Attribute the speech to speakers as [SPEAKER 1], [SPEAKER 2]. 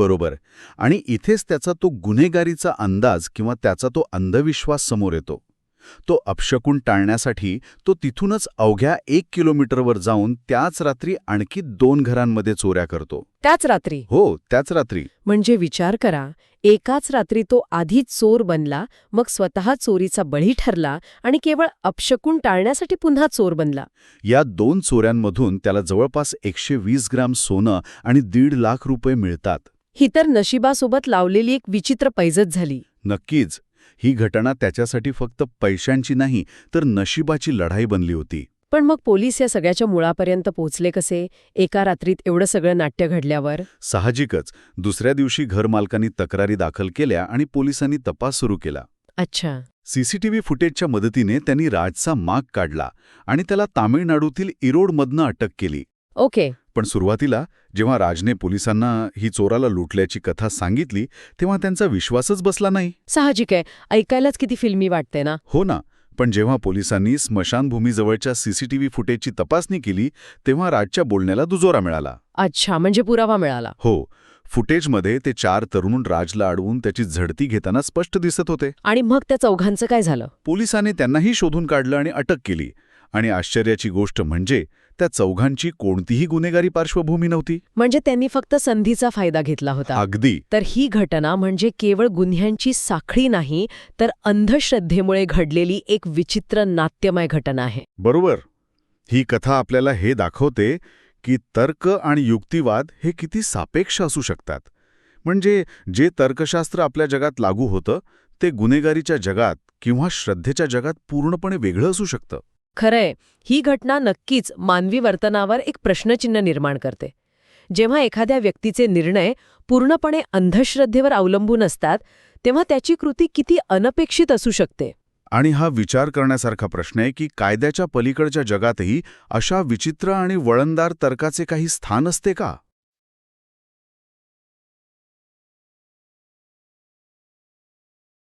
[SPEAKER 1] बरोबर. आणि इथेच त्याचा तो गुन्हेगारीचा अंदाज किंवा त्याचा तो अंधविश्वास समोर येतो. तो अपशकुन टाळण्यासाठी तो तिथूनच अवघ्या 1 किलोमीटरवर जाऊन त्याच रात्री आणखी 2 घरांमध्ये चोऱ्या करतो.
[SPEAKER 2] त्याच रात्री?
[SPEAKER 1] हो, त्याच रात्री.
[SPEAKER 2] म्हणजे विचार करा, एकाच रात्री तो आधीच चोर बनला, मग स्वतः चोरीचा बळी ठरला आणि केवळ अपशकुन टाळण्यासाठी पुन्हा चोर बनला.
[SPEAKER 1] या 2 चोऱ्यांमधून त्याला जवळपास 120 ग्राम सोनं आणि 1.5 लाख रुपये मिळतात.
[SPEAKER 2] ही तर नशिबासोबत लावलेली एक विचित्र पैजत झाली.
[SPEAKER 1] नक्कीच. ही घटना त्याच्यासाठी फक्त पैशांची नाही तर नशिबाची लढाई बनली होती.
[SPEAKER 2] पण मग पोलीस या सगळ्याच्या मुळापर्यंत पोहोचले कसे, एका रात्रीत एवढं सगळं नाट्य घडल्यावर?
[SPEAKER 1] साहजिकच. दुसऱ्या दिवशी घरमालकांनी तक्रारी दाखल केल्या आणि पोलिसांनी तपास सुरू केला.
[SPEAKER 2] अच्छा.
[SPEAKER 1] सीसीटीव्ही फुटेजच्या मदतीने त्यांनी राजचा माग काढला आणि त्याला तामिळनाडूतील इरोडमधनं अटक केली.
[SPEAKER 2] ओके.
[SPEAKER 1] पण सुरुवातीला जेव्हा राजने पोलिसांना ही चोराला लुटल्याची कथा सांगितली तेव्हा त्यांचा विश्वासच बसला नाही.
[SPEAKER 2] साहजिक आहे, ऐकायलाच किती फिल्मी वाटते ना.
[SPEAKER 1] हो ना. पण जेव्हा पोलिसांनी स्मशानभूमीजवळच्या सीसीटीव्ही फुटेजची तपासणी केली तेव्हा राजच्या बोलण्याला दुजोरा मिळाला.
[SPEAKER 2] अच्छा, म्हणजे पुरावा मिळाला.
[SPEAKER 1] हो. फुटेजमध्ये ते 4 तरुण राजला अडवून त्याची झडती घेताना स्पष्ट दिसत होते.
[SPEAKER 2] आणि मग त्या चौघांचं काय झालं?
[SPEAKER 1] पोलिसांनी त्यांनाही शोधून काढलं आणि अटक केली. आणि आश्चर्याची गोष्ट म्हणजे त्या चौघांची कोणतीही गुन्हेगारी पार्श्वभूमी नव्हती.
[SPEAKER 2] म्हणजे त्यांनी फक्त संधीचा फायदा घेतला होता.
[SPEAKER 1] अगदी.
[SPEAKER 2] तर ही घटना म्हणजे केवळ गुन्ह्यांची साखळी नाही, तर अंधश्रद्धेमुळे घडलेली एक विचित्र नाट्यमय घटना आहे.
[SPEAKER 1] बरोबर. ही कथा आपल्याला हे दाखवते की तर्क आणि युक्तिवाद हे किती सापेक्ष असू शकतात. म्हणजे जे तर्कशास्त्र आपल्या जगात लागू होतं ते गुन्हेगारीच्या जगात किंवा श्रद्धेच्या जगात पूर्णपणे वेगळं असू शकतं.
[SPEAKER 2] खरंय, ही घटना नक्कीच मानवी वर्तनावर एक प्रश्नचिन्ह निर्माण करते. जेव्हा एखाद्या व्यक्तीचे निर्णय पूर्णपणे अंधश्रद्धेवर अवलंबून असतात तेव्हा त्याची कृती किती अनपेक्षित असू शकते.
[SPEAKER 1] आणि हा विचार करण्यासारखा प्रश्न आहे की कायद्याच्या पलीकडच्या जगातही अशा विचित्र आणि वळणदार तर्काचे काही स्थान असते का?